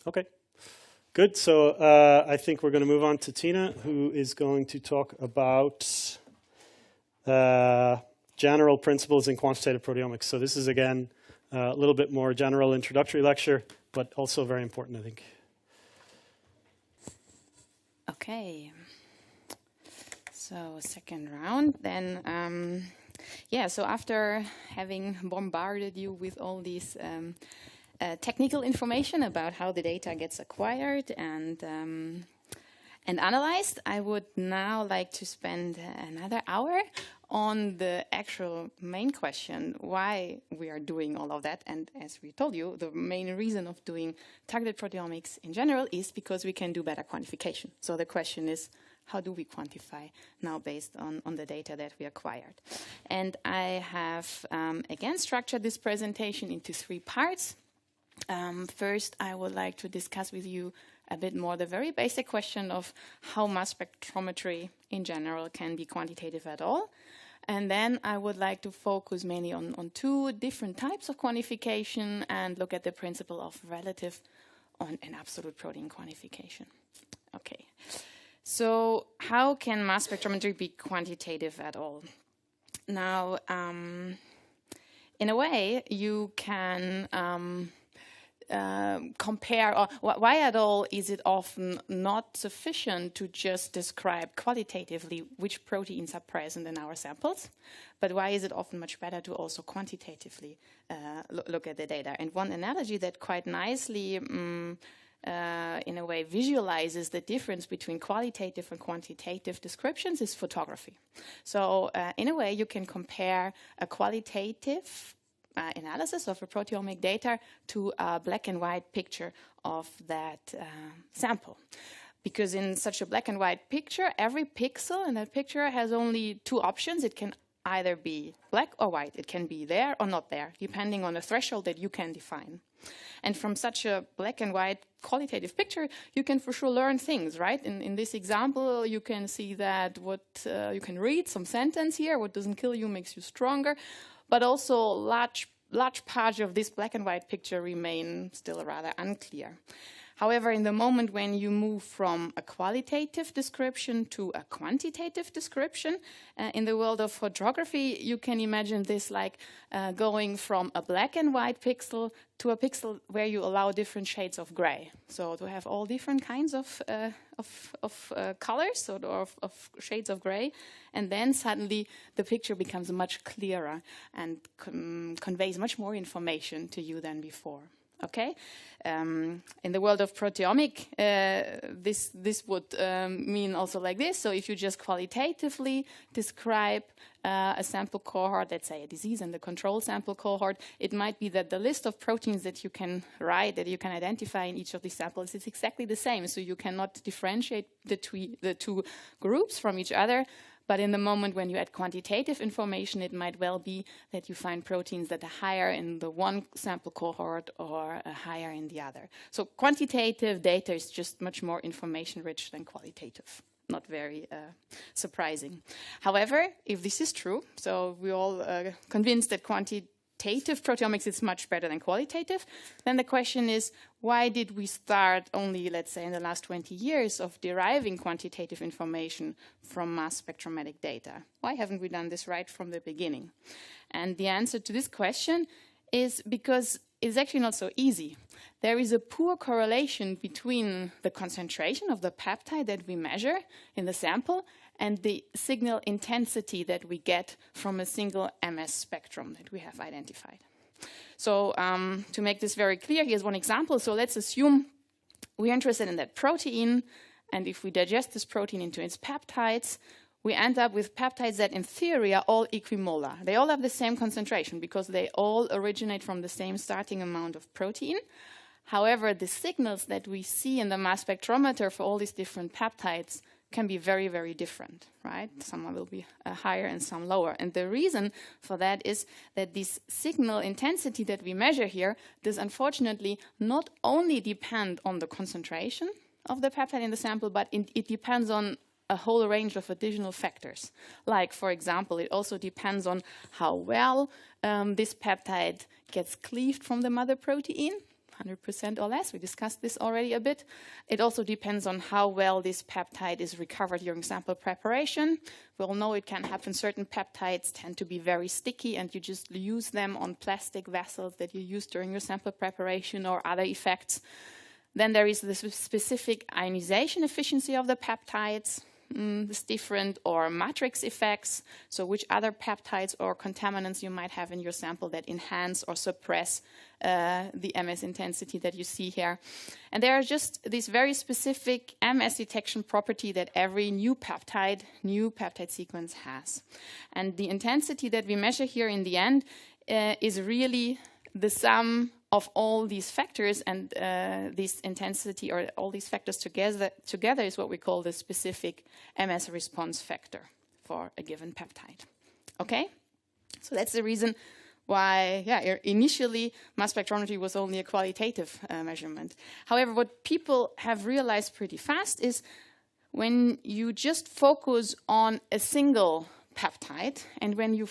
Okay, good. So I think we're going to move on to Tina, who is going to talk about general principles in quantitative proteomics. So this is, again, a little bit more general introductory lecture, but also very important, I think. Okay. So second round, then. Yeah, so after having bombarded you with all these technical information about how the data gets acquired and analyzed, I would now like to spend another hour on the actual main question, why we are doing all of that. And as we told you, the main reason of doing targeted proteomics in general is because we can do better quantification. So the question is, how do we quantify now based on the data that we acquired? And I have, again, structured this presentation into 3 parts. First, I would like to discuss with you a bit more the very basic question of how mass spectrometry in general can be quantitative at all. And then I would like to focus mainly on 2 different types of quantification and look at the principle of relative and absolute protein quantification. Okay. So how can mass spectrometry be quantitative at all? Now, in a way, you can compare, or why at all is it often not sufficient to just describe qualitatively which proteins are present in our samples, but why is it often much better to also quantitatively look at the data? And one analogy that quite nicely in a way visualizes the difference between qualitative and quantitative descriptions is photography. So in a way you can compare a qualitative analysis of a proteomic data to a black and white picture of that sample. Because in such a black and white picture, every pixel in that picture has only 2 options. It can either be black or white. It can be there or not there, depending on the threshold that you can define. And from such a black and white qualitative picture, you can for sure learn things, right? In this example, you can see that you can read some sentence here, what doesn't kill you makes you stronger, but also large parts of this black and white picture remain still rather unclear. However, in the moment when you move from a qualitative description to a quantitative description, in the world of photography, you can imagine this like going from a black and white pixel to a pixel where you allow different shades of gray. So to have all different kinds of colors or of shades of gray, and then suddenly the picture becomes much clearer and conveys much more information to you than before. Okay, in the world of proteomic, this would mean also like this. So if you just qualitatively describe a sample cohort, let's say a disease and the control sample cohort, it might be that the list of proteins that you can write, that you can identify in each of these samples is exactly the same. So you cannot differentiate the 2 groups from each other. But in the moment when you add quantitative information, it might well be that you find proteins that are higher in the one sample cohort or higher in the other. So quantitative data is just much more information rich than qualitative. Not very surprising. However, if this is true, so we're all convinced that quantitative proteomics is much better than qualitative, then the question is, why did we start only, let's say, in the last 20 years of deriving quantitative information from mass spectrometric data? Why haven't we done this right from the beginning? And the answer to this question is because it's actually not so easy. There is a poor correlation between the concentration of the peptide that we measure in the sample and the signal intensity that we get from a single MS spectrum that we have identified. So to make this very clear, here's one example. So let's assume we're interested in that protein, and if we digest this protein into its peptides, we end up with peptides that in theory are all equimolar. They all have the same concentration because they all originate from the same starting amount of protein. However, the signals that we see in the mass spectrometer for all these different peptides can be very, very different, right? Some will be higher and some lower. And the reason for that is that this signal intensity that we measure here does unfortunately not only depend on the concentration of the peptide in the sample, but it depends on a whole range of additional factors. Like, for example, it also depends on how well this peptide gets cleaved from the mother protein, 100% or less. We discussed this already a bit. It also depends on how well this peptide is recovered during sample preparation. We all know it can happen. Certain peptides tend to be very sticky, and you just use them on plastic vessels that you use during your sample preparation or other effects. Then there is the specific ionization efficiency of the peptides. This different, or matrix effects, so which other peptides or contaminants you might have in your sample that enhance or suppress the MS intensity that you see here. And there are just this very specific MS detection property that every new peptide sequence has. And the intensity that we measure here in the end is really the sum of all these factors, and this intensity, or all these factors together is what we call the specific MS response factor for a given peptide. Okay? So that's the reason why, initially mass spectrometry was only a qualitative measurement. However, what people have realized pretty fast is when you just focus on a single peptide, and when you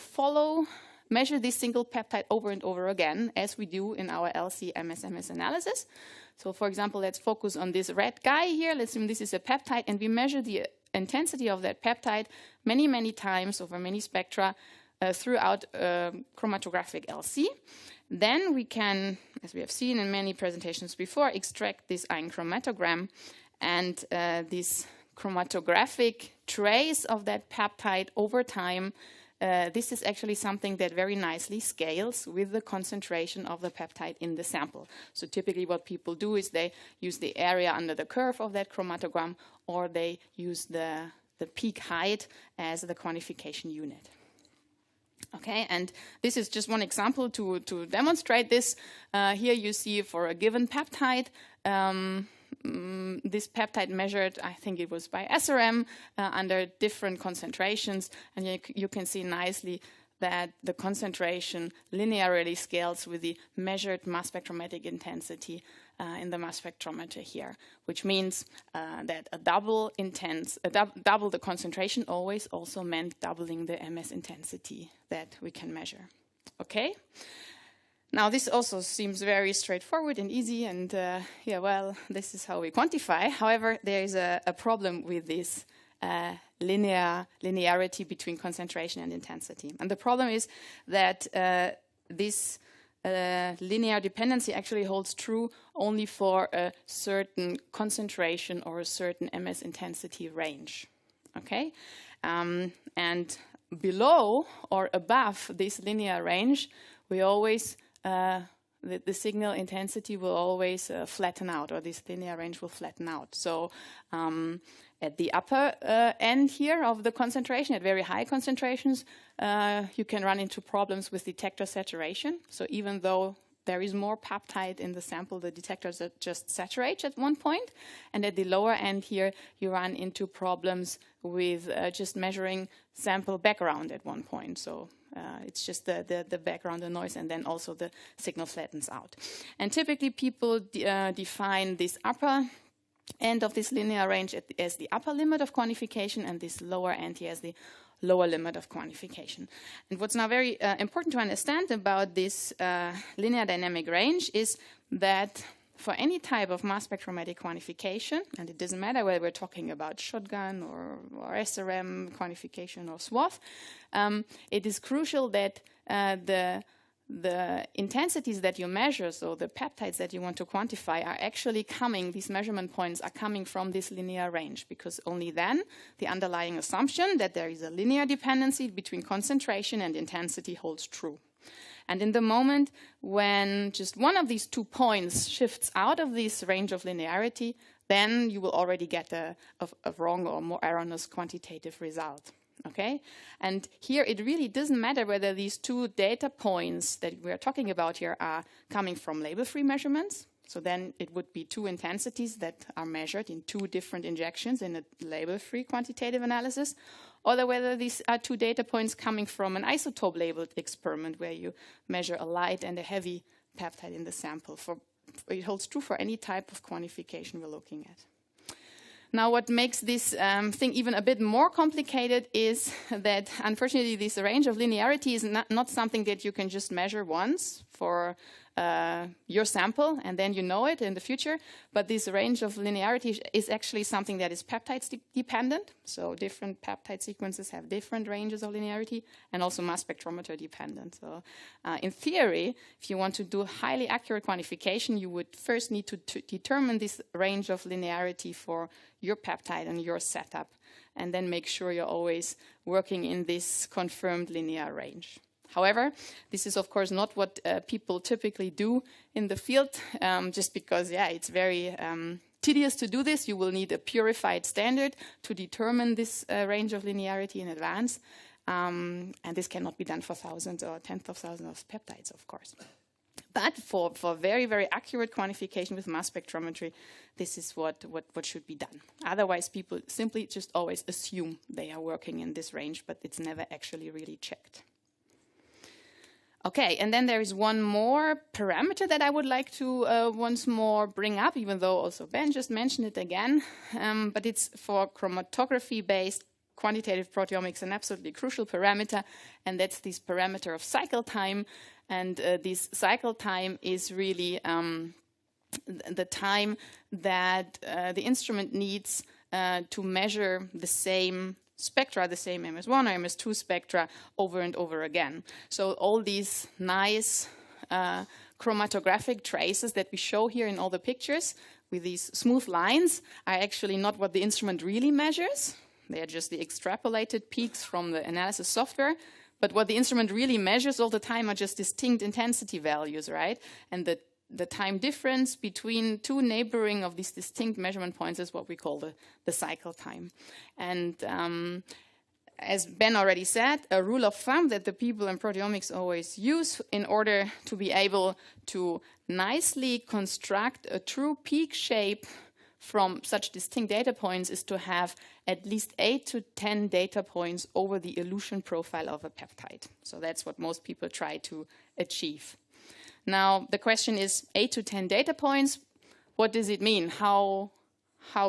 measure this single peptide over and over again, as we do in our LC-MS analysis. So for example, let's focus on this red guy here. Let's assume this is a peptide, and we measure the intensity of that peptide many, many times over many spectra throughout chromatographic LC. Then we can, as we have seen in many presentations before, extract this ion chromatogram, and this chromatographic trace of that peptide over time. This is actually something that very nicely scales with the concentration of the peptide in the sample. So typically what people do is they use the area under the curve of that chromatogram, or they use the peak height as the quantification unit. Okay, and this is just one example to demonstrate this. Here you see for a given peptide, this peptide measured, I think it was by SRM, under different concentrations, and you can see nicely that the concentration linearly scales with the measured mass spectrometric intensity in the mass spectrometer here, which means that double the concentration always also meant doubling the MS intensity that we can measure. Okay? Now, this also seems very straightforward and easy, and this is how we quantify. However, there is a problem with this linearity between concentration and intensity. And the problem is that this linear dependency actually holds true only for a certain concentration or a certain MS intensity range. Okay? And below or above this linear range, we always the signal intensity will always flatten out, or this linear range will flatten out. So at the upper end here of the concentration, at very high concentrations, you can run into problems with detector saturation. So even though there is more peptide in the sample, the detectors just saturate at one point. And at the lower end here, you run into problems with just measuring sample background at one point. So it's just the background, the noise, and then also the signal flattens out. And typically people define this upper end of this linear range as the upper limit of quantification, and this lower end here as the lower limit of quantification. And what's now very important to understand about this linear dynamic range is that for any type of mass spectrometric quantification, and it doesn't matter whether we're talking about shotgun or SRM quantification or SWATH, it is crucial that the intensities that you measure, so the peptides that you want to quantify, are actually coming, these measurement points are coming from this linear range, because only then the underlying assumption that there is a linear dependency between concentration and intensity holds true. And in the moment when just one of these 2 points shifts out of this range of linearity, then you will already get a wrong or more erroneous quantitative result. Okay? And here it really doesn't matter whether these 2 data points that we're talking about here are coming from label-free measurements. So then it would be 2 intensities that are measured in 2 different injections in a label-free quantitative analysis, or whether these are 2 data points coming from an isotope-labeled experiment where you measure a light and a heavy peptide in the sample. It holds true for any type of quantification we're looking at. Now, what makes this thing even a bit more complicated is that, unfortunately, this range of linearity is not something that you can just measure once for your sample, and then you know it in the future. But this range of linearity is actually something that is peptide dependent. So different peptide sequences have different ranges of linearity, and also mass spectrometer dependent. So in theory, if you want to do highly accurate quantification, you would first need to determine this range of linearity for your peptide and your setup, and then make sure you're always working in this confirmed linear range. However, this is of course not what people typically do in the field, just because, yeah, it's very tedious to do this. You will need a purified standard to determine this range of linearity in advance, and this cannot be done for thousands or tens of thousands of peptides, of course. But for very, very accurate quantification with mass spectrometry, this is what should be done. Otherwise, people simply just always assume they are working in this range, but it's never actually really checked. Okay, and then there is one more parameter that I would like to once more bring up, even though also Ben just mentioned it again. But it's for chromatography-based quantitative proteomics, an absolutely crucial parameter, and that's this parameter of cycle time. And this cycle time is really the time that the instrument needs to measure the same spectra, the same MS1 or MS2 spectra over and over again. So all these nice chromatographic traces that we show here in all the pictures with these smooth lines are actually not what the instrument really measures. They are just the extrapolated peaks from the analysis software. But what the instrument really measures all the time are just distinct intensity values, right? And the time difference between two neighboring of these distinct measurement points is what we call the cycle time. And as Ben already said, a rule of thumb that the people in proteomics always use in order to be able to nicely construct a true peak shape from such distinct data points is to have at least 8 to 10 data points over the elution profile of a peptide. So that's what most people try to achieve. Now, the question is 8 to 10 data points. What does it mean? How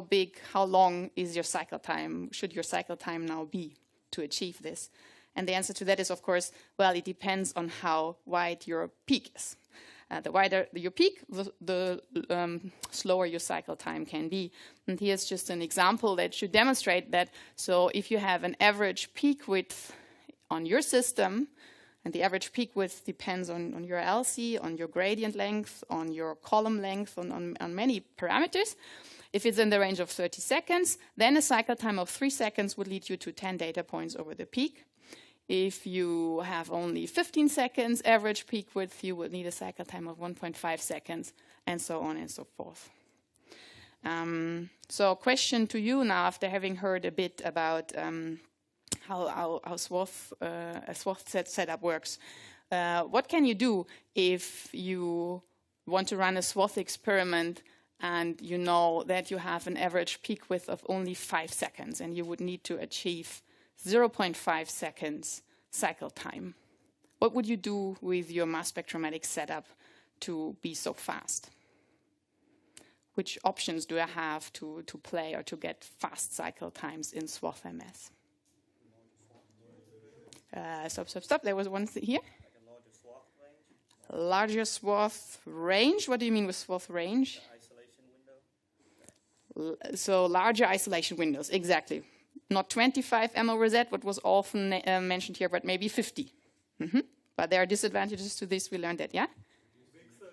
big, how long is your cycle time? Should your cycle time now be to achieve this? And the answer to that is, of course, well, it depends on how wide your peak is. The wider your peak, the slower your cycle time can be. And here's just an example that should demonstrate that. So if you have an average peak width on your system, and the average peak width depends on your LC, on your gradient length, on your column length, on many parameters. If it's in the range of 30 seconds, then a cycle time of 3 seconds would lead you to 10 data points over the peak. If you have only 15 seconds average peak width, you would need a cycle time of 1.5 seconds, and so on and so forth. So question to you now, after having heard a bit about how SWATH, a SWATH setup works. What can you do if you want to run a SWATH experiment and you know that you have an average peak width of only 5 seconds and you would need to achieve 0.5 seconds cycle time? What would you do with your mass spectrometric setup to be so fast? Which options do I have to play or to get fast cycle times in SWATH MS? Stop. There was one here. Like a larger swath range. Larger swath range? What do you mean with swath range? Isolation window. So larger isolation windows, exactly. Not 25 ml rosette, what was often mentioned here, but maybe 50. But there are disadvantages to this. We learned that, yeah? Big size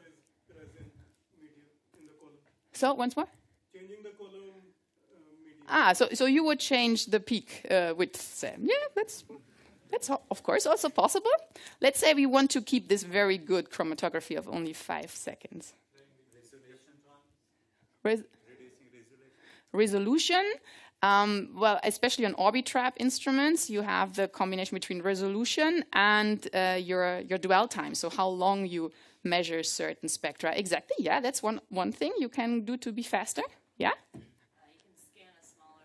resin medium in the column. So once more? Changing the column medium. So you would change the peak width, Sam. Yeah, that's of course also possible. Let's say we want to keep this very good chromatography of only 5 seconds. Resolution. Well, especially on Orbitrap instruments, you have the combination between resolution and your dwell time. So how long you measure certain spectra. Exactly, yeah, that's one thing you can do to be faster. Yeah? You can scan a smaller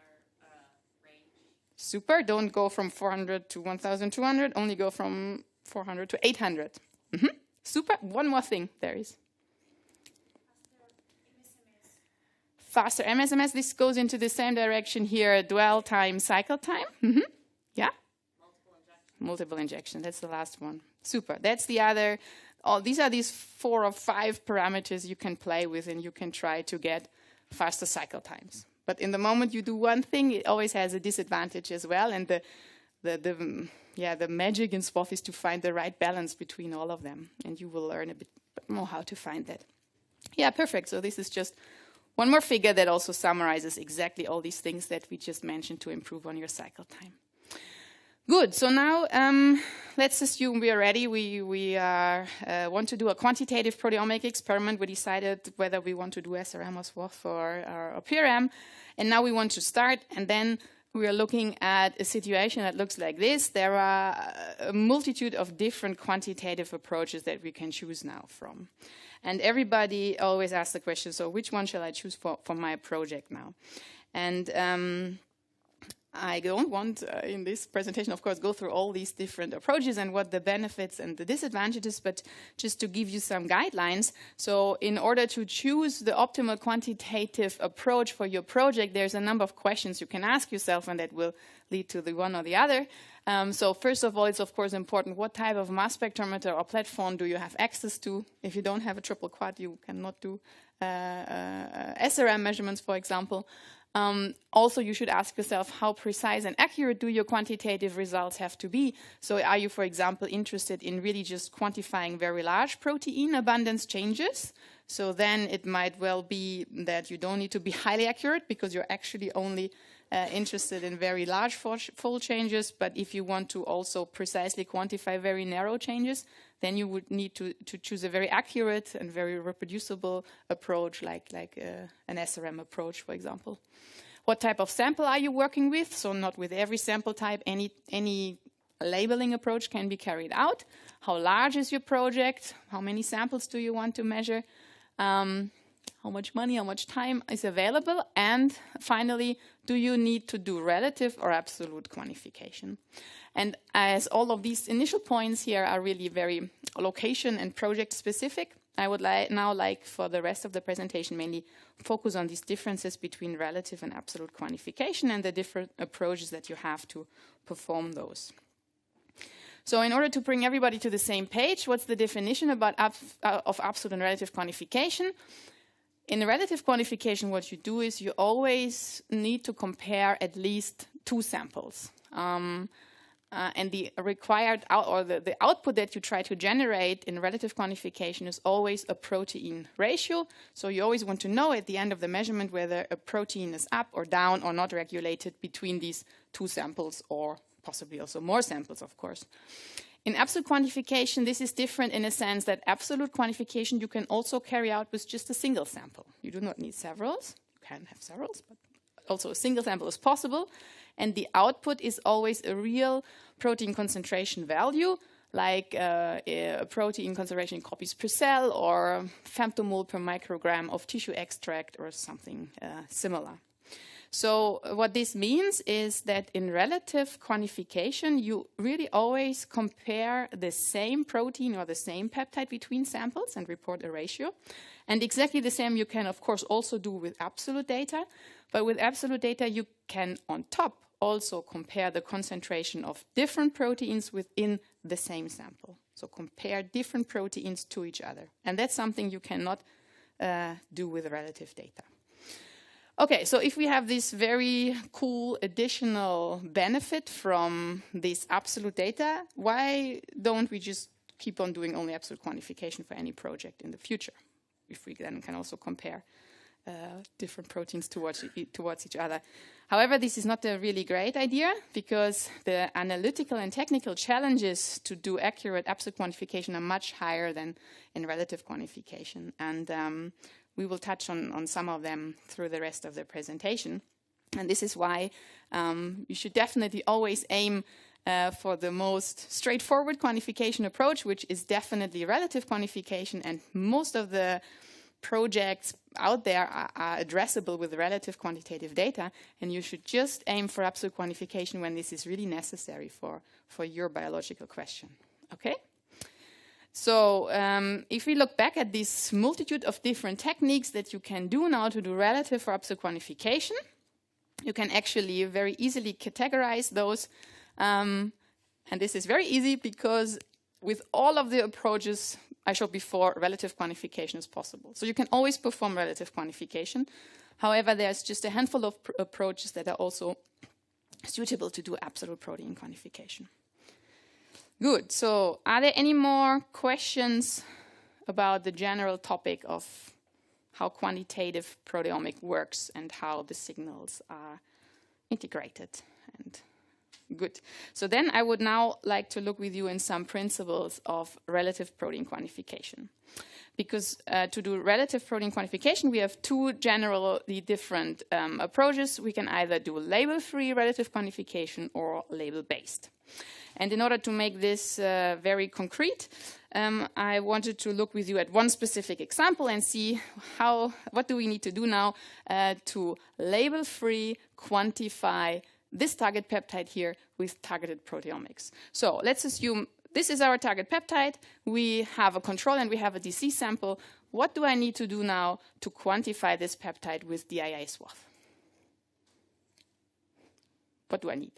range. Super, don't go from 400 to 1,200, only go from 400 to 800. Super, one more thing there is. Faster MSMS, this goes into the same direction here, dwell time, cycle time. Yeah? Multiple injections. Multiple injection, that's the last one. Super, that's the other these are these 4 or 5 parameters you can play with, and you can try to get faster cycle times. But in the moment you do one thing, it always has a disadvantage as well. And the magic in SWATH is to find the right balance between all of them. And you will learn a bit more how to find that. Yeah, perfect. So this is just one more figure that also summarizes exactly all these things that we just mentioned to improve on your cycle time. Good. So now let's assume we are ready. We want to do a quantitative proteomic experiment. We decided whether we want to do SRM or SWATH or PRM. And now we want to start. And then we are looking at a situation that looks like this. There are a multitude of different quantitative approaches that we can choose now from. And everybody always asks the question, so which one shall I choose for my project now? And I don't want, in this presentation, of course, go through all these different approaches and what the benefits and the disadvantages, but just to give you some guidelines. So in order to choose the optimal quantitative approach for your project, there's a number of questions you can ask yourself, and that will lead to the one or the other. So first of all, it's of course important, what type of mass spectrometer or platform do you have access to? If you don't have a triple quad, you cannot do SRM measurements, for example. Also, you should ask yourself, how precise and accurate do your quantitative results have to be? So are you, for example, interested in really just quantifying very large protein abundance changes? So then it might well be that you don't need to be highly accurate, because you're actually only interested in very large fold changes. But if you want to also precisely quantify very narrow changes, then you would need to choose a very accurate and very reproducible approach, like an SRM approach, for example. What type of sample are you working with? So not with every sample type, any labeling approach can be carried out. How large is your project? How many samples do you want to measure? How much money, how much time is available? And finally, do you need to do relative or absolute quantification? And as all of these initial points here are really very location and project specific, I would now like for the rest of the presentation mainly focus on these differences between relative and absolute quantification and the different approaches that you have to perform those. So in order to bring everybody to the same page, what's the definition of absolute and relative quantification? In the relative quantification, what you do is you always need to compare at least 2 samples. And the required the output that you try to generate in relative quantification is always a protein ratio. So you always want to know at the end of the measurement whether a protein is up or down or not regulated between these 2 samples, or possibly also more samples, of course. In absolute quantification, this is different in a sense that absolute quantification you can also carry out with just a single sample. You do not need severals. You can have severals, but also a single sample is possible. And the output is always a real protein concentration value, like a protein concentration in copies per cell or femtomole per microgram of tissue extract or something similar. So what this means is that in relative quantification, you really always compare the same protein or the same peptide between samples and report a ratio. And exactly the same you can, of course, also do with absolute data. But with absolute data, you can, on top, also compare the concentration of different proteins within the same sample. So compare different proteins to each other. And that's something you cannot do with relative data. Okay, so if we have this very cool additional benefit from this absolute data, why don't we just keep on doing only absolute quantification for any project in the future? If we then can also compare different proteins towards each other. However, this is not a really great idea, because the analytical and technical challenges to do accurate absolute quantification are much higher than in relative quantification. And we will touch on some of them through the rest of the presentation. And this is why you should definitely always aim for the most straightforward quantification approach, which is definitely relative quantification. And most of the projects out there are addressable with relative quantitative data, and you should just aim for absolute quantification when this is really necessary for your biological question. Okay? So if we look back at this multitude of different techniques that you can do now to do relative or absolute quantification, you can actually very easily categorize those. And this is very easy because with all of the approaches, I showed before, relative quantification is possible. So you can always perform relative quantification. However, there's just a handful of approaches that are also suitable to do absolute protein quantification. Good. So are there any more questions about the general topic of how quantitative proteomic works and how the signals are integrated? And good. So then I would now like to look with you in some principles of relative protein quantification. Because to do relative protein quantification, we have two generally different approaches. We can either do label-free relative quantification or label-based. And in order to make this very concrete, I wanted to look with you at one specific example and see what do we need to do now to label-free quantify this target peptide here with targeted proteomics. So let's assume this is our target peptide. We have a control and we have a DC sample. What do I need to do now to quantify this peptide with DIA SWATH? What do I need?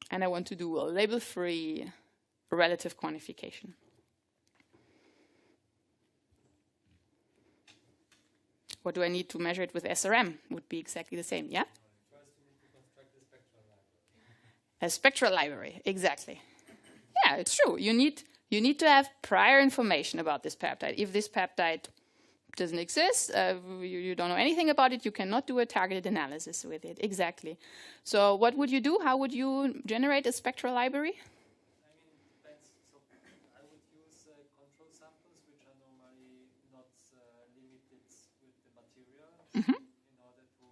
And I want to do a label-free relative quantification. What do I need to measure it with SRM? Would be exactly the same, yeah? First, you need to construct a spectral library. A spectral library, exactly. Yeah, it's true. You need to have prior information about this peptide. If this peptide doesn't exist, you don't know anything about it, you cannot do a targeted analysis with it. Exactly. So what would you do? How would you generate a spectral library? I mean, it depends. So I would use control samples, which are normally not limited with the material, in order to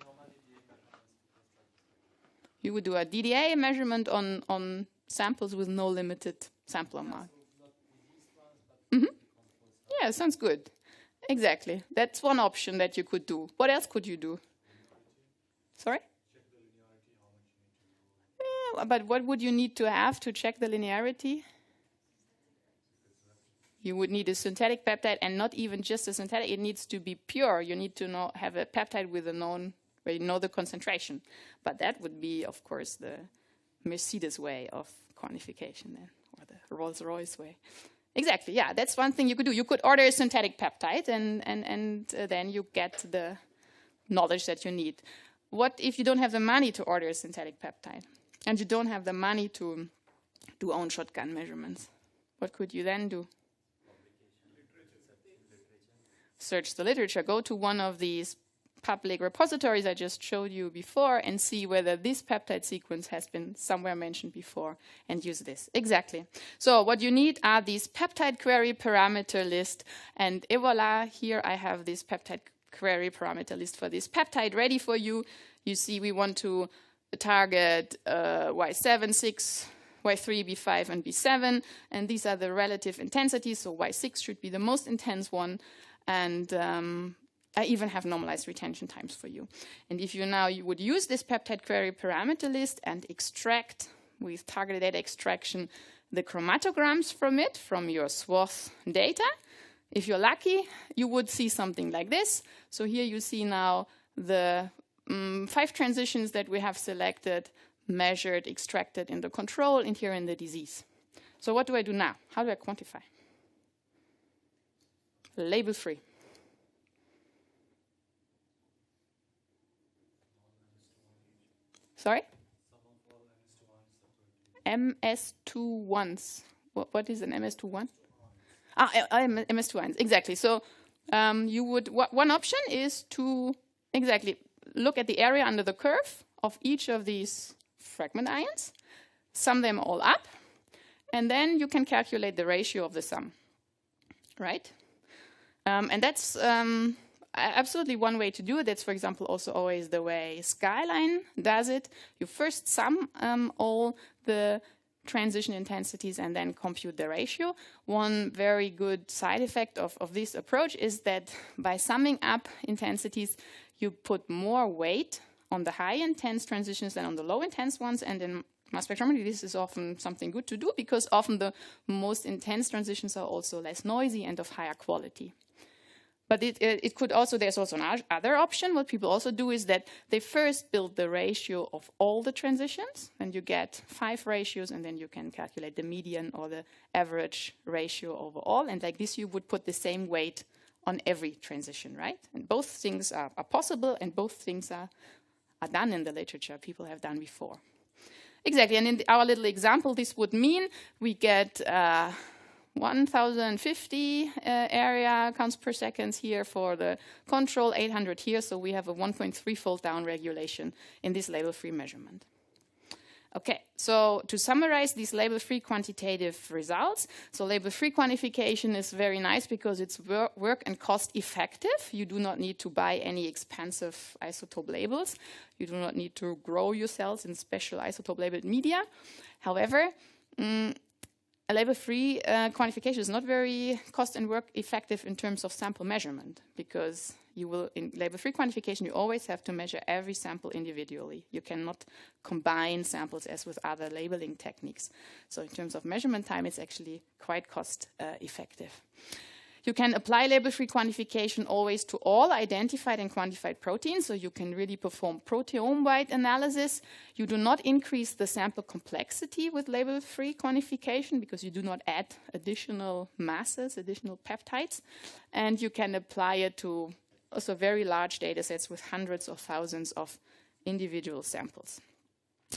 normally the measurements to construct the spectrum. You would do a DDA measurement on samples with no limited sample amount. So not diseased ones, but control samples. Yeah, sounds good. Exactly. That's one option that you could do. What else could you do? Sorry? Check the linearity, how much you need to do. Yeah, but what would you need to have to check the linearity? You would need a synthetic peptide, and not even just a synthetic. It needs to be pure. You need to have a peptide with a known, where you know the concentration. But that would be, of course, the Mercedes way of quantification then, or the Rolls-Royce way. Exactly, yeah, that's one thing you could do. You could order a synthetic peptide, and then you get the knowledge that you need. What if you don't have the money to order a synthetic peptide, and you don't have the money to do own shotgun measurements? What could you then do? Search the literature. Go to one of these public repositories I just showed you before and see whether this peptide sequence has been somewhere mentioned before and use this. Exactly. So what you need are these peptide query parameter list, and voila, here I have this peptide query parameter list for this peptide ready for you. You see we want to target Y7, 6, Y3, B5, and B7, and these are the relative intensities, so Y6 should be the most intense one, and I even have normalized retention times for you. And if you would use this peptide query parameter list and extract with targeted data extraction the chromatograms from it, from your SWATH data, if you're lucky, you would see something like this. So here you see now the 5 transitions that we have selected, measured, extracted in the control, and here in the disease. So what do I do now? How do I quantify? Label-free. Sorry? MS21s. What is an MS21? MS21s, exactly. So you would, one option is to exactly look at the area under the curve of each of these fragment ions, sum them all up, and then you can calculate the ratio of the sum, right? And that's absolutely one way to do it. That's, for example, also always the way Skyline does it. You first sum all the transition intensities and then compute the ratio. One very good side effect of this approach is that by summing up intensities, you put more weight on the high intense transitions than on the low intense ones. And in mass spectrometry, this is often something good to do because often the most intense transitions are also less noisy and of higher quality. But it could also, there's also another option. What people also do is that they first build the ratio of all the transitions, and you get 5 ratios, and then you can calculate the median or the average ratio overall. And like this, you would put the same weight on every transition, right? And both things are possible, and both things are done in the literature. People have done before. Exactly, and in our little example, this would mean we get 1050 area counts per second here for the control, 800 here, so we have a 1.3-fold down regulation in this label-free measurement. Okay, so to summarize these label-free quantitative results, so label-free quantification is very nice because it's work and cost effective. You do not need to buy any expensive isotope labels. You do not need to grow your cells in special isotope labeled media. However, a label-free quantification is not very cost and work effective in terms of sample measurement, because you will, in label-free quantification, you always have to measure every sample individually. You cannot combine samples as with other labeling techniques. So in terms of measurement time, it's actually quite cost effective. You can apply label-free quantification always to all identified and quantified proteins, so you can really perform proteome-wide analysis. You do not increase the sample complexity with label-free quantification because you do not add additional masses, additional peptides, and you can apply it to also very large data sets with hundreds of thousands of individual samples.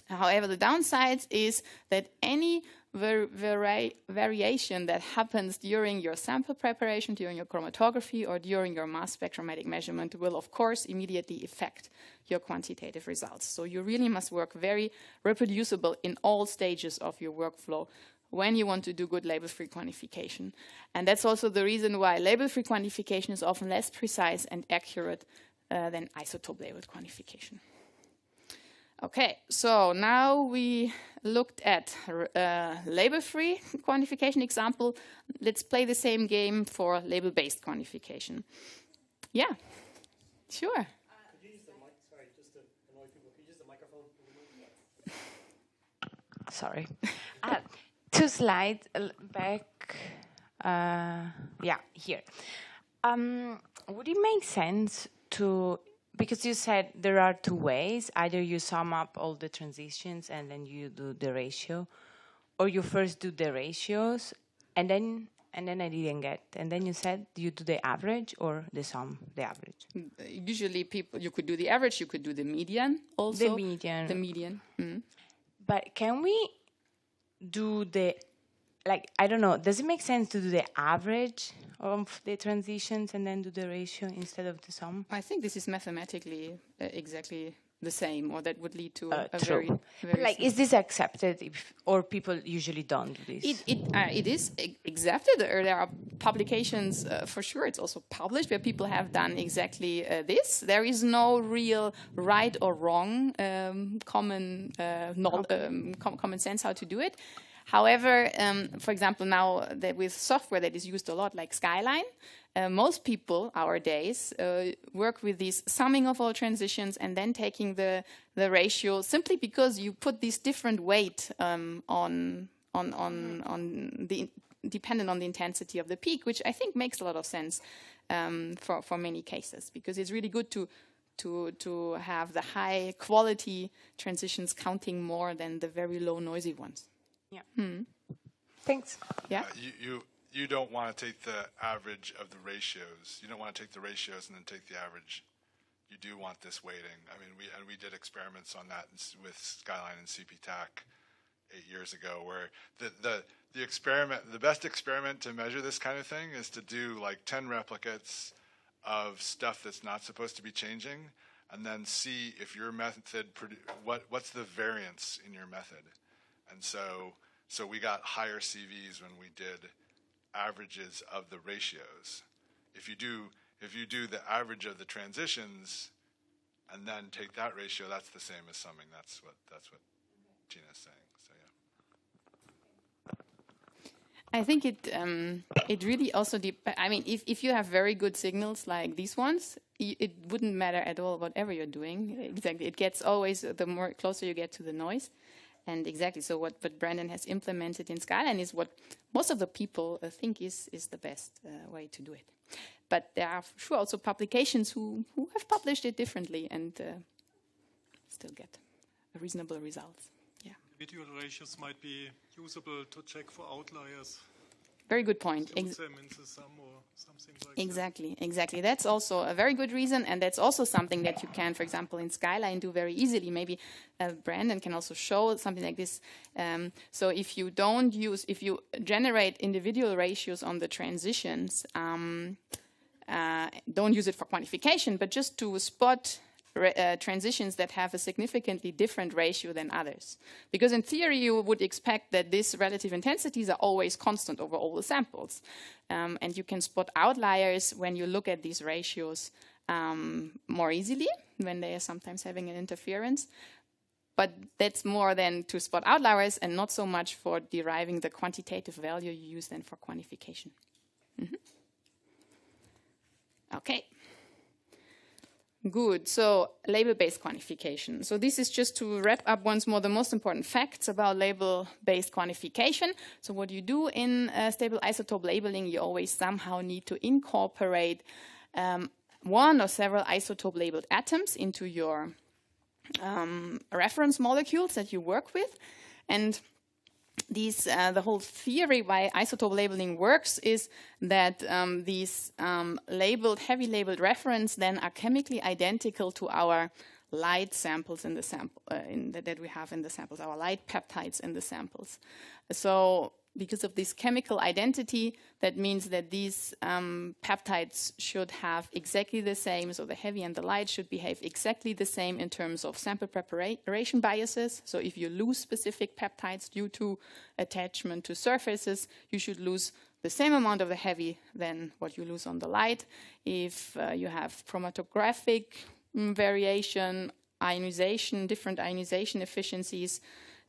However, the downside is that any variation that happens during your sample preparation, during your chromatography, or during your mass spectrometric measurement will, of course, immediately affect your quantitative results. So you really must work very reproducible in all stages of your workflow when you want to do good label-free quantification. And that's also the reason why label-free quantification is often less precise and accurate than isotope-labeled quantification. Okay, so now we looked at label-free quantification example. Let's play the same game for label-based quantification. Yeah, sure. Could you use the mic? Sorry, just to annoy people. Could you use the microphone? Sorry. 2 slides back. Yeah, here. Would it make sense to... Because you said there are 2 ways. Either you sum up all the transitions and then you do the ratio, or you first do the ratios and then I didn't get. And then you said you do the average or the sum, the average. Usually you could do the average, you could do the median also. The median. The median. Mm. But can we do the, like, I don't know, does it make sense to do the average of the transitions and then do the ratio instead of the sum? I think this is mathematically exactly the same, or that would lead to a very like, is this accepted, or people usually don't do this? It is accepted. There are publications, for sure, it's also published, where people have done exactly this. There is no real right or wrong common sense how to do it. However, for example, now with software that is used a lot, like Skyline, most people nowadays work with this summing of all transitions and then taking the ratio, simply because you put this different weight dependent on the intensity of the peak, which I think makes a lot of sense for many cases, because it's really good to have the high quality transitions counting more than the very low noisy ones. Yeah. Thanks. Yeah. You don't want to take the average of the ratios. You don't want to take the ratios and then take the average. You do want this weighting. I mean, we did experiments on that with Skyline and CPTAC 8 years ago, where the best experiment to measure this kind of thing is to do like 10 replicates of stuff that's not supposed to be changing, and then see if your method what's the variance in your method. And so we got higher CVs when we did averages of the ratios. If you do the average of the transitions and then take that ratio, that's the same as summing. That's what Gina's saying. So yeah. I think it really also I mean, if you have very good signals like these ones, it wouldn't matter at all whatever you're doing. Exactly, it gets always, the more closer you get to the noise. And exactly, so what Brandon has implemented in Skyline is what most of the people think is the best way to do it. but there are for sure also publications who have published it differently and still get reasonable results. Yeah. Individual ratios might be usable to check for outliers. Very good point. Put them into some or something like Exactly, exactly. That's also a very good reason, and that's also something that you can, for example, in Skyline do very easily. Maybe Brandon can also show something like this. So if you generate individual ratios on the transitions, don't use it for quantification, but just to spot transitions that have a significantly different ratio than others. Because in theory, you would expect that these relative intensities are always constant over all the samples. And you can spot outliers when you look at these ratios more easily, when they are sometimes having an interference. But that's more than to spot outliers and not so much for deriving the quantitative value you use then for quantification. Okay. Good. So label-based quantification. So this is just to wrap up once more the most important facts about label-based quantification. So what you do in stable isotope labeling, you always somehow need to incorporate one or several isotope labeled atoms into your reference molecules that you work with. And these, the whole theory why isotope labeling works is that these heavy labeled reference then are chemically identical to our light samples in the sample that we have in the samples, our light peptides in the samples. So because of this chemical identity, that means that these peptides should have exactly the same, so the heavy and the light should behave exactly the same in terms of sample preparation biases. So if you lose specific peptides due to attachment to surfaces, you should lose the same amount of the heavy than what you lose on the light. If you have chromatographic variation, ionization, different ionization efficiencies,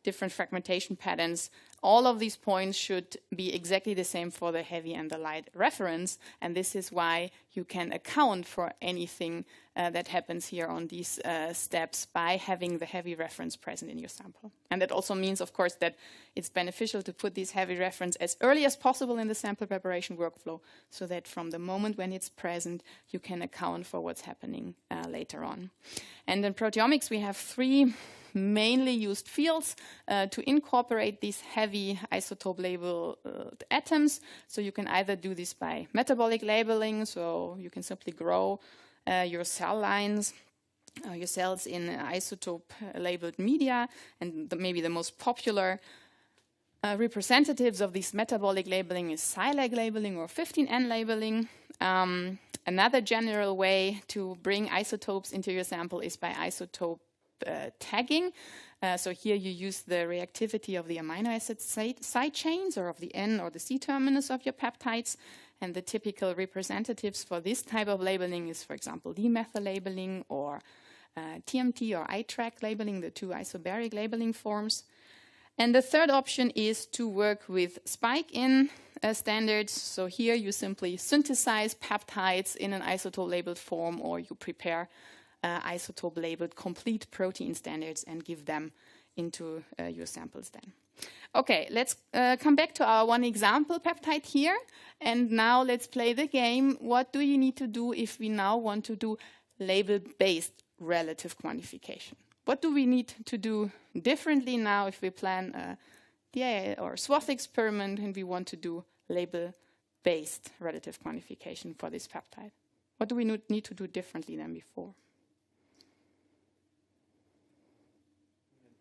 different fragmentation patterns, all of these points should be exactly the same for the heavy and the light reference, and this is why you can account for anything that happens here on these steps by having the heavy reference present in your sample. And that also means, of course, that it's beneficial to put this heavy reference as early as possible in the sample preparation workflow, so that from the moment when it's present, you can account for what's happening later on. And in proteomics, we have three mainly used fields to incorporate these heavy isotope labeled atoms. So you can either do this by metabolic labeling, so you can simply grow your cell lines, your cells in isotope labeled media, and maybe the most popular representatives of this metabolic labeling is SciLag labeling or 15N labeling. Another general way to bring isotopes into your sample is by isotope tagging. So here you use the reactivity of the amino acid side chains or of the N or the C terminus of your peptides. And the typical representatives for this type of labeling is, for example, D-methyl labeling or TMT or ITRAC labeling, the two isobaric labeling forms. And the third option is to work with spike-in standards. So here you simply synthesize peptides in an isotope labeled form, or you prepare isotope labeled complete protein standards and give them into your samples then. Okay, let's come back to our one example peptide here. And now let's play the game. What do you need to do if we now want to do label-based relative quantification? What do we need to do differently now if we plan a DIA or SWATH experiment and we want to do label-based relative quantification for this peptide? What do we need to do differently than before?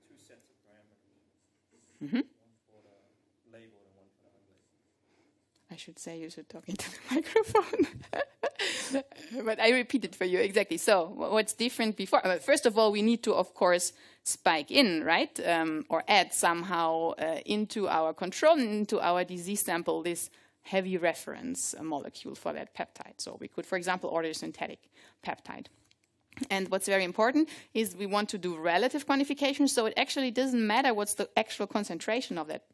Two sets of parameters. Mm-hmm. One for the label and one for the unlabeled. I should say you should talk into the microphone. But I repeat it for you exactly. So what's different before? First of all, we need to, of course, spike in, right? Or add somehow into our control, into our disease sample, this heavy reference molecule for that peptide. So we could, for example, order a synthetic peptide. And what's very important is we want to do relative quantification, so it actually doesn't matter what's the actual concentration of that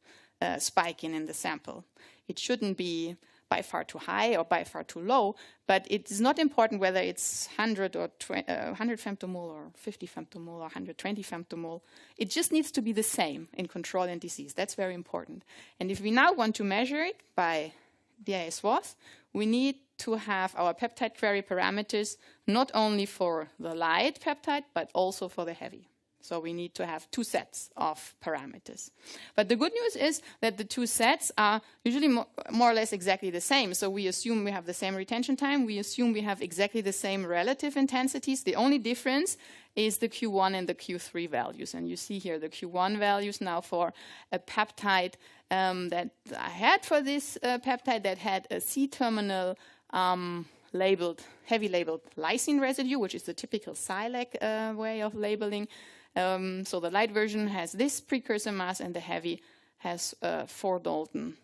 spike in the sample. It shouldn't be by far too high or by far too low, but it is not important whether it's 100 or 100 femtomole or 50 femtomole or 120 femtomole. It just needs to be the same in control and disease. That's very important. And if we now want to measure it by DIA SWATH, we need to have our peptide query parameters not only for the light peptide, but also for the heavy. So we need to have 2 sets of parameters. But the good news is that the 2 sets are usually more or less exactly the same. So we assume we have the same retention time. We assume we have exactly the same relative intensities. The only difference is the Q1 and the Q3 values. And you see here the Q1 values now for a peptide that I had for this peptide that had a C-terminal heavy labeled lysine residue, which is the typical Silac way of labeling. So the light version has this precursor mass, and the heavy has 4 Dalton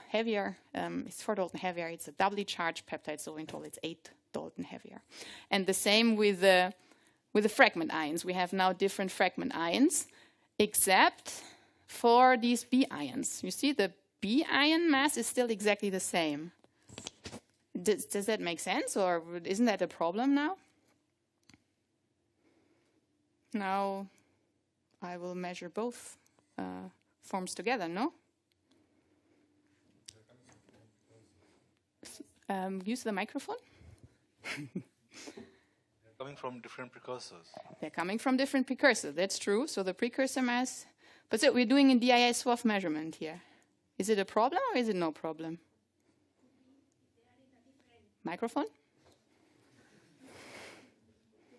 heavier. It's 4 Dalton heavier. It's a doubly charged peptide, so in total it's 8 Dalton heavier. And the same with the fragment ions. We have now different fragment ions, except for these B ions. You see, the B ion mass is still exactly the same. Does that make sense, or isn't that a problem now? Now I will measure both forms together, no? Use the microphone. They're coming from different precursors. They're coming from different precursors, that's true. So the precursor mass, but so we're doing a DIA SWATH measurement here. Is it a problem or is it no problem? Microphone?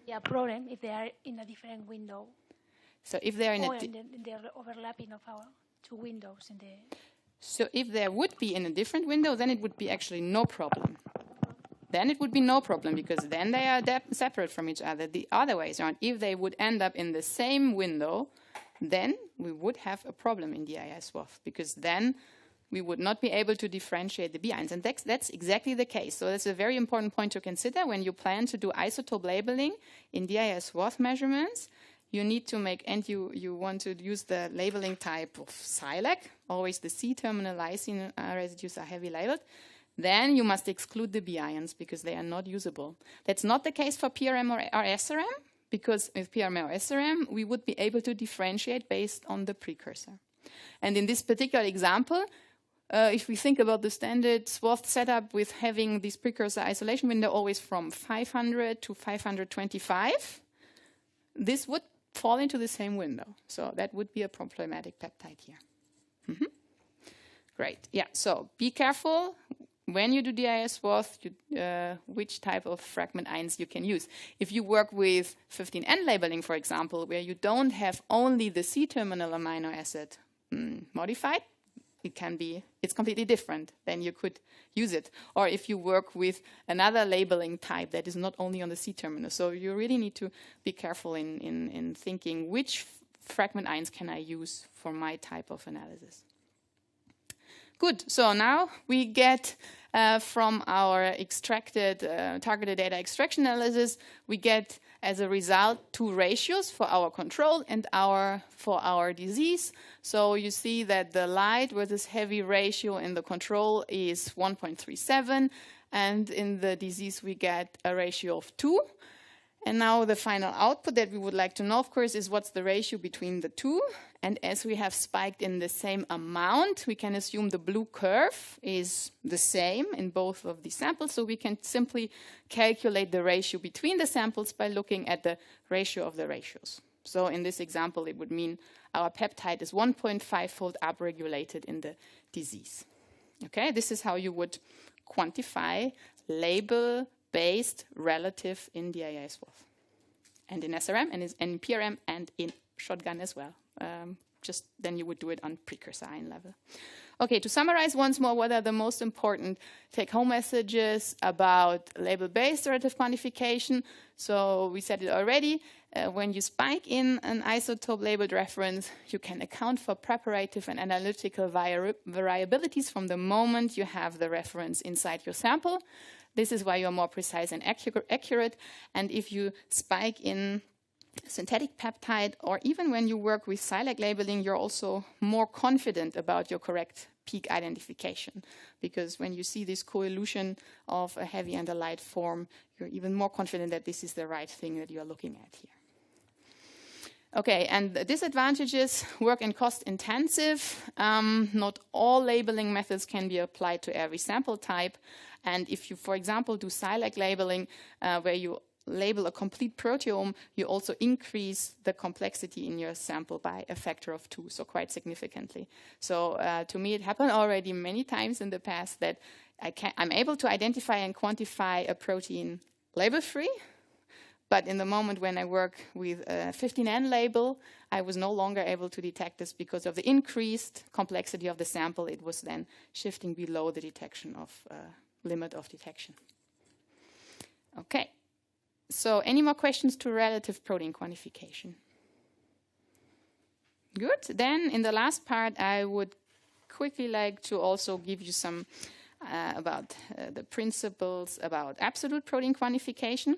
Yeah, problem if they are in a different window. So if they're in or a in the overlapping of our 2 windows in the. So if there would be in a different window, then it would be actually no problem. Then it would be no problem because then they are separate from each other. The other way is around. If they would end up in the same window, then we would have a problem in DIA SWATH because then we would not be able to differentiate the B ions. And that's exactly the case. So that's a very important point to consider when you plan to do isotope labeling in DIA SWATH measurements. You need to make, and you want to use the labeling type of Silac, always the C-terminal lysine residues are heavy labeled. Then you must exclude the B ions because they are not usable. That's not the case for PRM or SRM, because with PRM or SRM, we would be able to differentiate based on the precursor. And in this particular example, if we think about the standard SWATH setup with having this precursor isolation window always from 500 to 525, this would fall into the same window. So that would be a problematic peptide here. Great. Yeah, so be careful when you do DIA SWATH, which type of fragment ions you can use. If you work with 15N labeling, for example, where you don't have only the C-terminal amino acid modified, it's completely different. Then you could use it. Or if you work with another labeling type that is not only on the C-terminal. So you really need to be careful in thinking which fragment ions can I use for my type of analysis. Good. So now we get from our extracted targeted data extraction analysis, we get as a result 2 ratios for our control and for our disease. So you see that the light versus heavy ratio in the control is 1.37, and in the disease we get a ratio of 2. And now the final output that we would like to know, of course, is what's the ratio between the 2. And as we have spiked in the same amount, we can assume the blue curve is the same in both of these samples. So we can simply calculate the ratio between the samples by looking at the ratio of the ratios. So in this example, it would mean our peptide is 1.5-fold upregulated in the disease. Okay, this is how you would quantify label-based relative in DIA SWATH, and in SRM, and in PRM, and in shotgun as well. Just then you would do it on precursor ion level. Okay, to summarize once more, what are the most important take-home messages about label-based relative quantification? So we said it already. When you spike in an isotope labeled reference, you can account for preparative and analytical variabilities from the moment you have the reference inside your sample. This is why you're more precise and accurate. And if you spike in synthetic peptide, or even when you work with Silac labeling, you're also more confident about your correct peak identification. Because when you see this coelution of a heavy and a light form, you're even more confident that this is the right thing that you're looking at here. Okay, and the disadvantages: work and cost intensive. Not all labeling methods can be applied to every sample type. And if you, for example, do SILAC labeling, where you label a complete proteome, you also increase the complexity in your sample by a factor of 2, so quite significantly. So to me, it happened already many times in the past that I'm able to identify and quantify a protein label-free, but in the moment when I work with a 15N label, I was no longer able to detect this because of the increased complexity of the sample. It was then shifting below the detection of limit of detection. Okay. So any more questions to relative protein quantification? Good. Then in the last part, I would quickly like to also give you some about the principles about absolute protein quantification.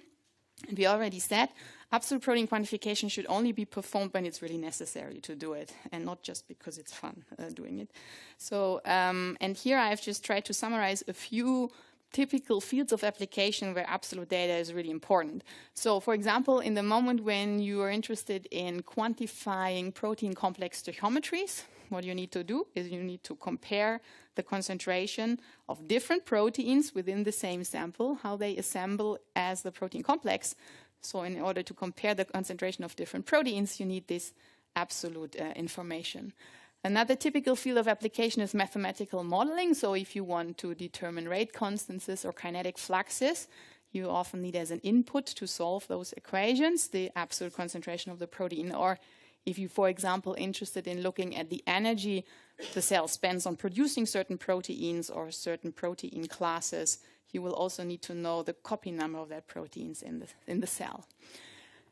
And we already said absolute protein quantification should only be performed when it's really necessary to do it, and not just because it's fun doing it. So, and here I've just tried to summarize a few typical fields of application where absolute data is really important. So, for example, in the moment when you are interested in quantifying protein complex stoichiometries, what you need to do is you need to compare the concentration of different proteins within the same sample, how they assemble as the protein complex. So in order to compare the concentration of different proteins, you need this absolute information. Another typical field of application is mathematical modeling. So if you want to determine rate constances or kinetic fluxes, you often need as an input to solve those equations the absolute concentration of the protein. Or if you, for example, interested in looking at the energy the cell spends on producing certain proteins or certain protein classes, you will also need to know the copy number of that proteins in the cell.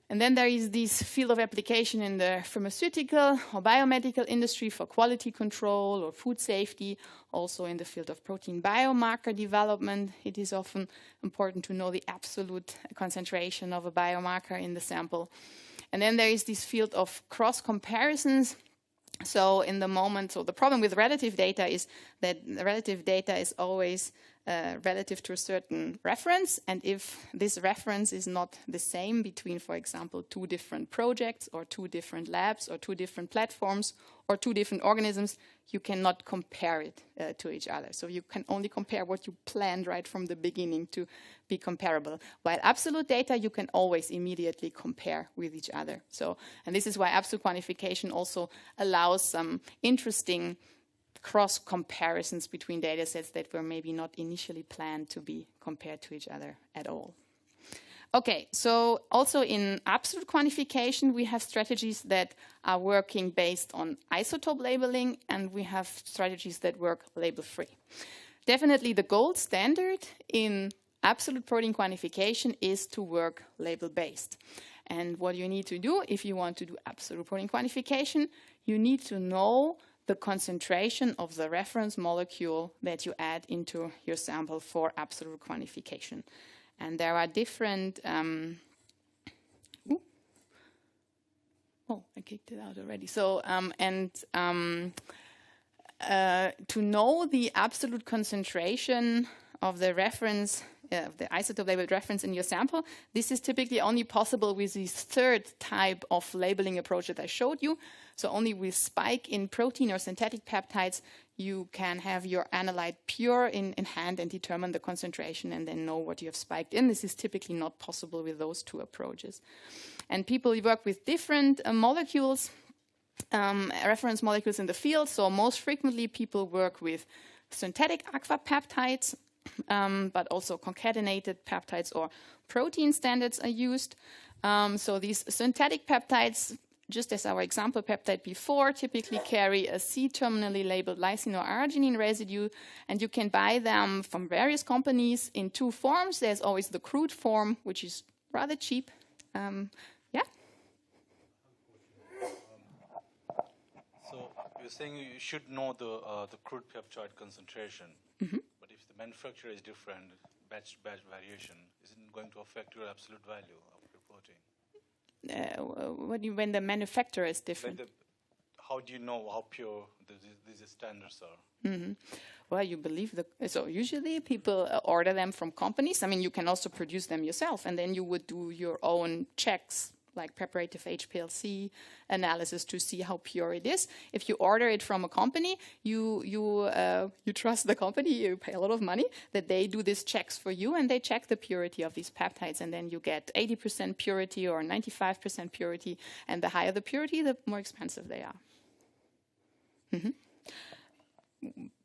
And then there is this field of application in the pharmaceutical or biomedical industry for quality control or food safety. Also in the field of protein biomarker development, it is often important to know the absolute concentration of a biomarker in the sample. And then there is this field of cross comparisons. So in the moment, so the problem with relative data is that the relative data is always relative to a certain reference, and if this reference is not the same between, for example, 2 different projects or 2 different labs or 2 different platforms or 2 different organisms, you cannot compare it to each other. So you can only compare what you planned right from the beginning to be comparable. While absolute data, you can always immediately compare with each other. So, and this is why absolute quantification also allows some interesting cross comparisons between data sets that were maybe not initially planned to be compared to each other at all. Okay, so also in absolute quantification, we have strategies that are working based on isotope labeling, and we have strategies that work label-free. Definitely the gold standard in absolute protein quantification is to work label-based. And what you need to do if you want to do absolute protein quantification, you need to know the concentration of the reference molecule that you add into your sample for absolute quantification. And there are different... I kicked it out already. So, to know the absolute concentration of the reference, the isotope labeled reference in your sample, this is typically only possible with this third type of labeling approach that I showed you. So only with spike in protein or synthetic peptides, you can have your analyte pure in hand and determine the concentration and then know what you have spiked in. This is typically not possible with those 2 approaches. And people work with different molecules, reference molecules in the field. So most frequently, people work with synthetic aquapeptides, but also concatenated peptides or protein standards are used. So these synthetic peptides, just as our example peptide before, typically carry a C-terminally labeled lysine or arginine residue, and you can buy them from various companies in 2 forms. There's always the crude form, which is rather cheap. So you're saying you should know the crude peptide concentration, but if the manufacturer is different, batch variation, isn't it going to affect your absolute value of your protein? What do you, when the manufacturer is different? How do you know how pure these standards are? Well, you believe so usually people order them from companies. I mean, you can also produce them yourself, and then you would do your own checks like preparative HPLC analysis to see how pure it is. If you order it from a company, you trust the company, you pay a lot of money, that they do these checks for you, and they check the purity of these peptides, and then you get 80% purity or 95% purity, and the higher the purity, the more expensive they are.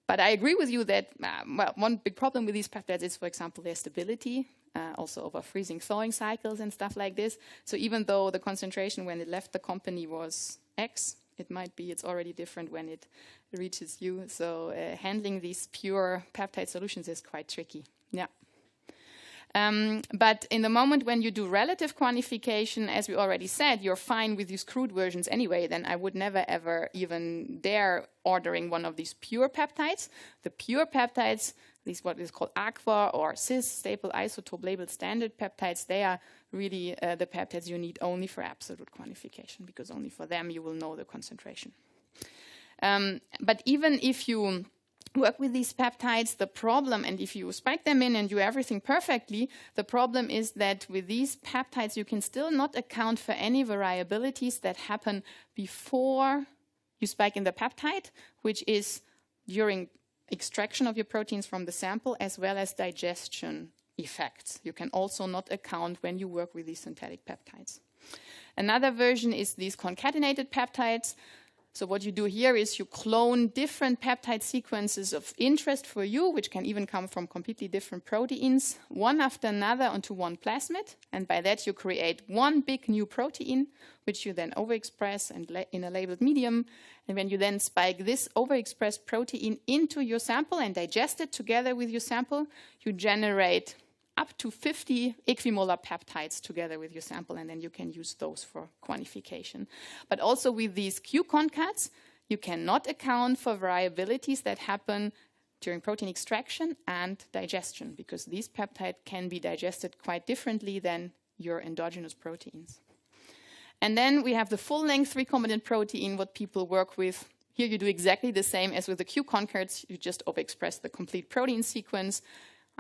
But I agree with you that well, one big problem with these peptides is, for example, their stability, also over freezing thawing cycles and stuff like this. So even though the concentration when it left the company was X, it might be it's already different when it reaches you. So handling these pure peptide solutions is quite tricky. Yeah. But in the moment when you do relative quantification, as we already said, you're fine with these crude versions anyway, then I would never ever even dare ordering one of these pure peptides. The pure peptides, these what is called aqua or cis, stable-isotope labeled standard peptides, they are really the peptides you need only for absolute quantification, because only for them you will know the concentration. But even if you work with these peptides, the problem, and if you spike them in and do everything perfectly, the problem is that with these peptides you can still not account for any variabilities that happen before you spike in the peptide, which is during extraction of your proteins from the sample as well as digestion effects. You can also not account when you work with these synthetic peptides. Another version is these concatenated peptides. So what you do here is you clone different peptide sequences of interest for you, which can even come from completely different proteins, one after another onto one plasmid. And by that you create one big new protein, which you then overexpress and in a labeled medium. And when you then spike this overexpressed protein into your sample and digest it together with your sample, you generate up to 50 equimolar peptides together with your sample, and then you can use those for quantification. But also with these Q-concats, you cannot account for variabilities that happen during protein extraction and digestion, because these peptides can be digested quite differently than your endogenous proteins. And then we have the full-length recombinant protein, what people work with. Here you do exactly the same as with the Q-concats. You just overexpress the complete protein sequence,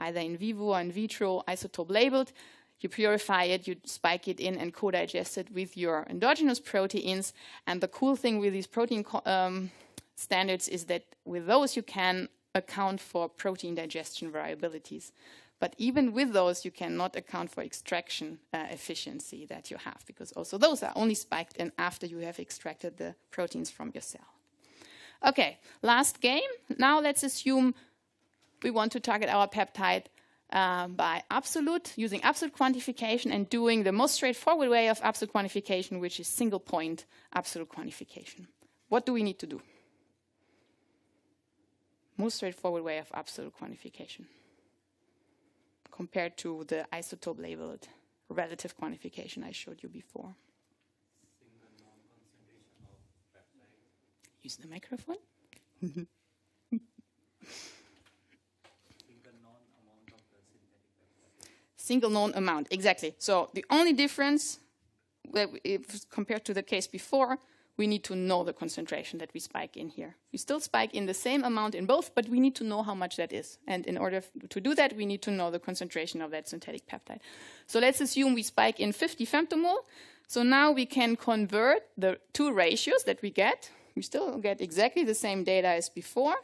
either in vivo or in vitro, isotope labeled. You purify it, you spike it in and co-digest it with your endogenous proteins. And the cool thing with these protein standards is that with those you can account for protein digestion variabilities. But even with those, you cannot account for extraction efficiency that you have, because also those are only spiked in after you have extracted the proteins from your cell. Okay, last game. Now let's assume we want to target our peptide by using absolute quantification and doing the most straightforward way of absolute quantification, which is single point absolute quantification. What do we need to do? Most straightforward way of absolute quantification compared to the isotope labeled relative quantification I showed you before. Use the microphone. Single known amount, exactly. So the only difference, if compared to the case before, we need to know the concentration that we spike in here. We still spike in the same amount in both, but we need to know how much that is. And in order to do that, we need to know the concentration of that synthetic peptide. So let's assume we spike in 50 femtomole. So now we can convert the two ratios that we get. We still get exactly the same data as before.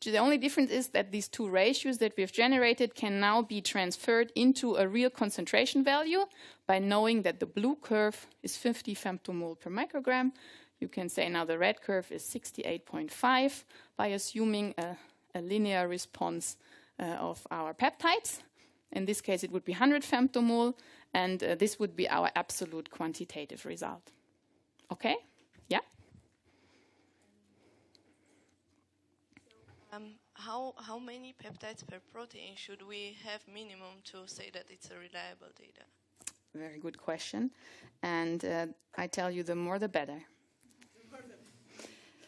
The only difference is that these two ratios that we've generated can now be transferred into a real concentration value by knowing that the blue curve is 50 femtomole per microgram. You can say now the red curve is 68.5 by assuming a linear response of our peptides. In this case, it would be 100 femtomole, and this would be our absolute quantitative result. Okay? Yeah? How many peptides per protein should we have minimum to say that it's a reliable data? Very good question. And I tell you, the more the better.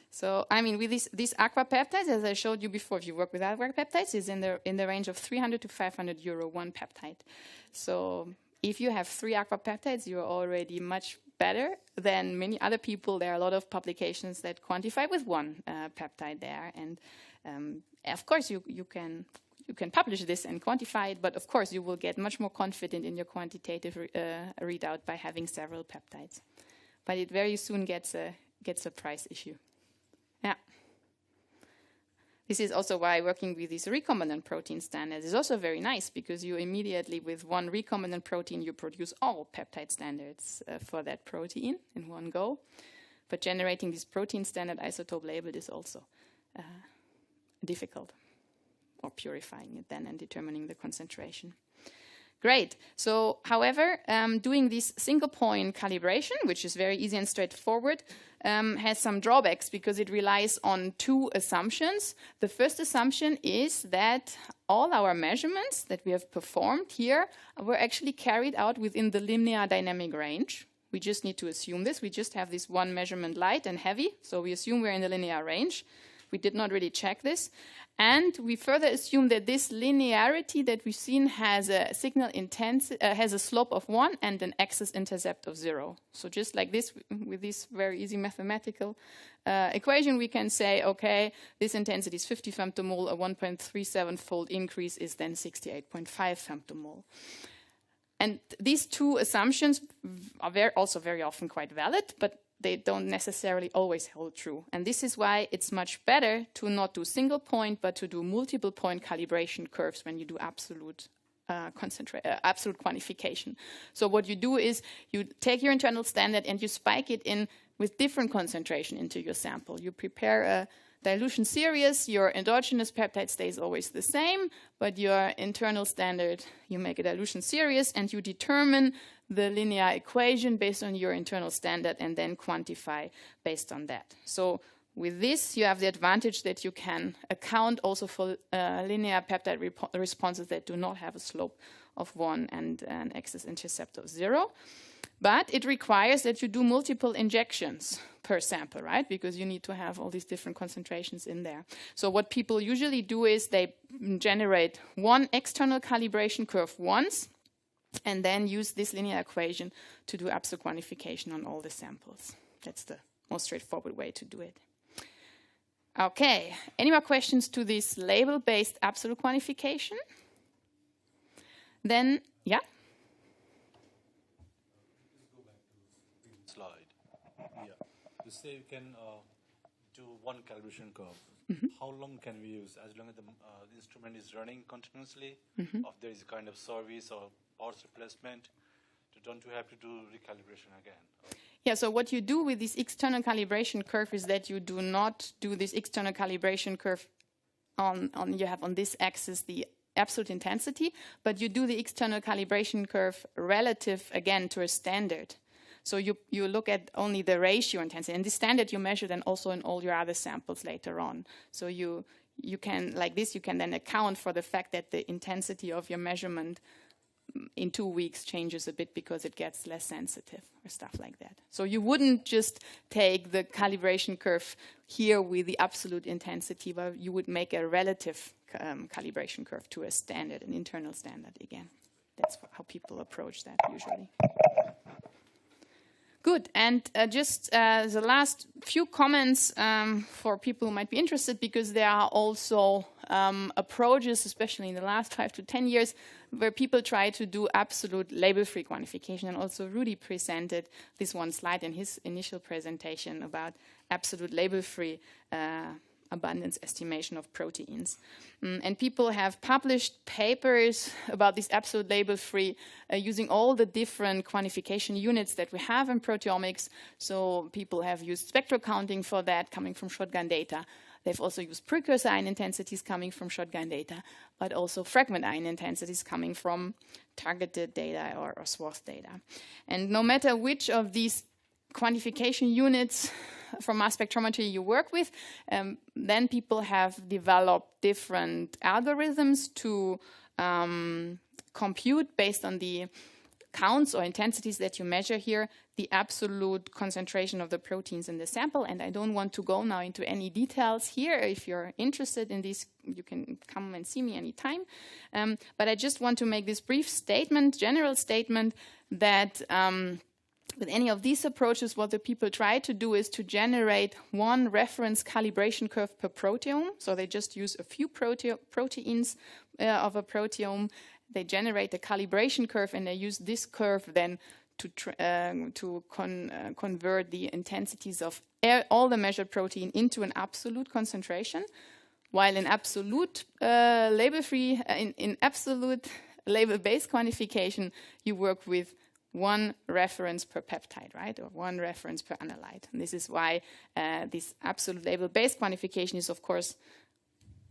So, I mean, with these aqua peptides, as I showed you before, if you work with aqua peptides, is in the range of 300 to 500 euro one peptide. So if you have 3 aqua peptides, you're already much better than many other people. There are a lot of publications that quantify with one peptide there. And of course, you you can publish this and quantify it, but of course you will get much more confident in your quantitative readout by having several peptides. But it very soon gets a price issue. Yeah. This is also why working with these recombinant protein standards is also very nice, because you immediately, with one recombinant protein, you produce all peptide standards for that protein in one go. But generating this protein standard isotope label is also difficult, or purifying it then and determining the concentration. Great. So, however, doing this single point calibration, which is very easy and straightforward, has some drawbacks because it relies on two assumptions. The first assumption is that all our measurements that we have performed here were actually carried out within the linear dynamic range. We just need to assume this. We just have this one measurement, light and heavy, so we assume we're in the linear range. We did not really check this. And we further assume that this linearity that we've seen has a signal intensity, has a slope of 1 and an x-intercept of 0. So just like this, with this very easy mathematical equation, we can say, okay, this intensity is 50 femtomole, a 1.37-fold increase is then 68.5 femtomole. And these two assumptions are also very often quite valid, but they don't necessarily always hold true. And this is why it's much better to not do single point, but to do multiple point calibration curves when you do absolute absolute quantification. So what you do is you take your internal standard and you spike it in with different concentration into your sample. You prepare a dilution series, your endogenous peptide stays always the same, but your internal standard, you make a dilution series and you determine the linear equation based on your internal standard and then quantify based on that. So with this, you have the advantage that you can account also for linear peptide responses that do not have a slope of 1 and an x-intercept of 0. But it requires that you do multiple injections per sample, right? Because you need to have all these different concentrations in there. So what people usually do is they generate one external calibration curve once, and then use this linear equation to do absolute quantification on all the samples. That's the most straightforward way to do it. Okay, any more questions to this label-based absolute quantification? Then, yeah? Slide. Yeah. You say you can do one calibration curve. How long can we use? As long as the instrument is running continuously, or there is a kind of service or parts replacement, don't you have to do recalibration again? Yeah, so what you do with this external calibration curve is that you do not do this external calibration curve you have on this axis the absolute intensity, but you do the external calibration curve relative, again, to a standard. So you look at only the ratio intensity, and the standard you measure then also in all your other samples later on. So you can, like this, you can then account for the fact that the intensity of your measurement in 2 weeks changes a bit because it gets less sensitive or stuff like that. So you wouldn't just take the calibration curve here with the absolute intensity, but you would make a relative calibration curve to a standard, an internal standard again. That's how people approach that usually. Good, and just the last few comments for people who might be interested, because there are also approaches, especially in the last 5 to 10 years, where people try to do absolute label-free quantification. And also Rudy presented this one slide in his initial presentation about absolute label-free abundance estimation of proteins. And people have published papers about this absolute label-free using all the different quantification units that we have in proteomics. So people have used spectral counting for that, coming from shotgun data. They've also used precursor ion intensities coming from shotgun data, but also fragment ion intensities coming from targeted data or SWATH data. And no matter which of these quantification units from mass spectrometry you work with, then people have developed different algorithms to compute based on the counts or intensities that you measure here, the absolute concentration of the proteins in the sample. And I don't want to go now into any details here. If you're interested in this, you can come and see me anytime. But I just want to make this brief statement, general statement, that with any of these approaches, what the people try to do is to generate one reference calibration curve per proteome. So they just use a few proteins of a proteome. They generate the calibration curve, and they use this curve then to convert the intensities of all the measured protein into an absolute concentration. While in absolute label-free, in absolute label-based quantification, you work with one reference per peptide, right, or one reference per analyte. And this is why this absolute label-based quantification is, of course,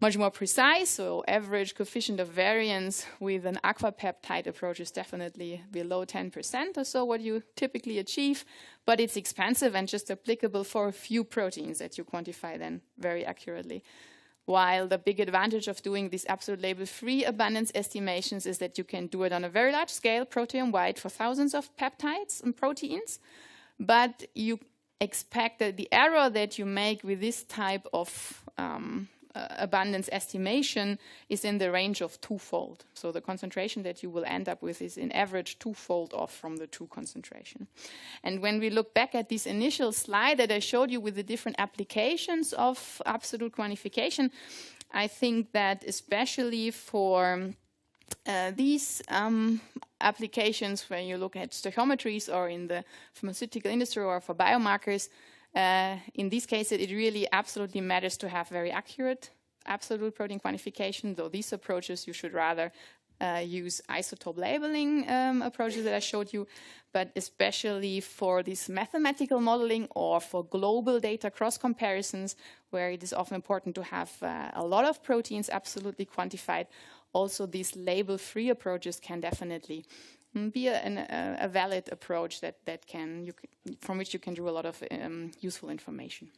much more precise. So average coefficient of variance with an aquapeptide approach is definitely below 10% or so what you typically achieve, but it's expensive and just applicable for a few proteins that you quantify then very accurately. While the big advantage of doing these absolute label-free abundance estimations is that you can do it on a very large scale, proteome-wide, for thousands of peptides and proteins, but you expect that the error that you make with this type of abundance estimation is in the range of twofold. So the concentration that you will end up with is in average twofold off from the true concentration. And when we look back at this initial slide that I showed you with the different applications of absolute quantification, I think that especially for these applications, when you look at stoichiometries or in the pharmaceutical industry or for biomarkers, in these cases, it really absolutely matters to have very accurate absolute protein quantification, though these approaches you should rather use isotope labeling approaches that I showed you, but especially for this mathematical modeling or for global data cross-comparisons, where it is often important to have a lot of proteins absolutely quantified, also these label-free approaches can definitely be a valid approach from which you can draw a lot of useful information.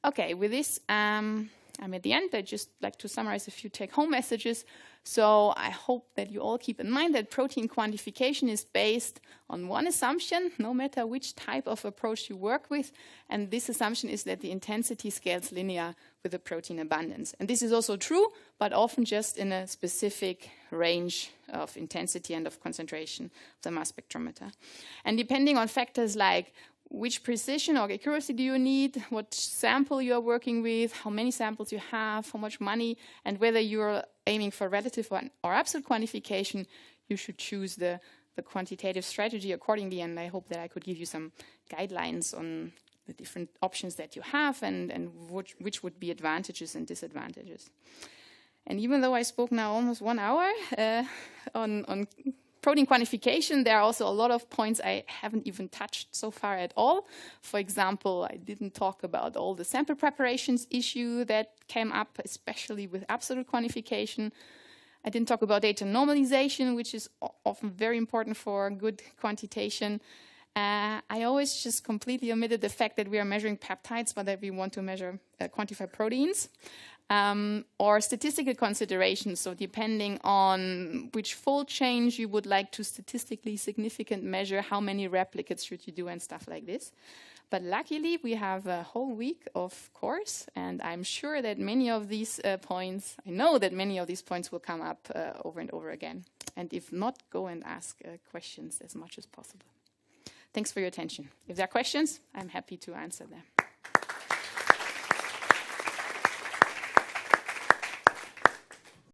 Okay, with this, I'm at the end. I'd just like to summarize a few take-home messages. So I hope that you all keep in mind that protein quantification is based on one assumption, no matter which type of approach you work with. And this assumption is that the intensity scales linear with the protein abundance. And this is also true, but often just in a specific range of intensity and of concentration of the mass spectrometer. And depending on factors like which precision or accuracy do you need, what sample you are working with, how many samples you have, how much money, and whether you're aiming for relative or absolute quantification, you should choose the quantitative strategy accordingly. And I hope that I could give you some guidelines on the different options that you have and which would be advantages and disadvantages. And even though I spoke now almost 1 hour on protein quantification, there are also a lot of points I haven't even touched so far at all. For example, I didn't talk about all the sample preparations issue that came up, especially with absolute quantification. I didn't talk about data normalization, which is often very important for good quantitation. I always just completely omitted the fact that we are measuring peptides, but that we want to measure quantify proteins. Or statistical considerations, so depending on which fold change you would like to statistically significant measure, how many replicates should you do and stuff like this. But luckily, we have a whole week of course, and I'm sure that many of these points, I know that many of these points will come up over and over again. And if not, go and ask questions as much as possible. Thanks for your attention. If there are questions, I'm happy to answer them.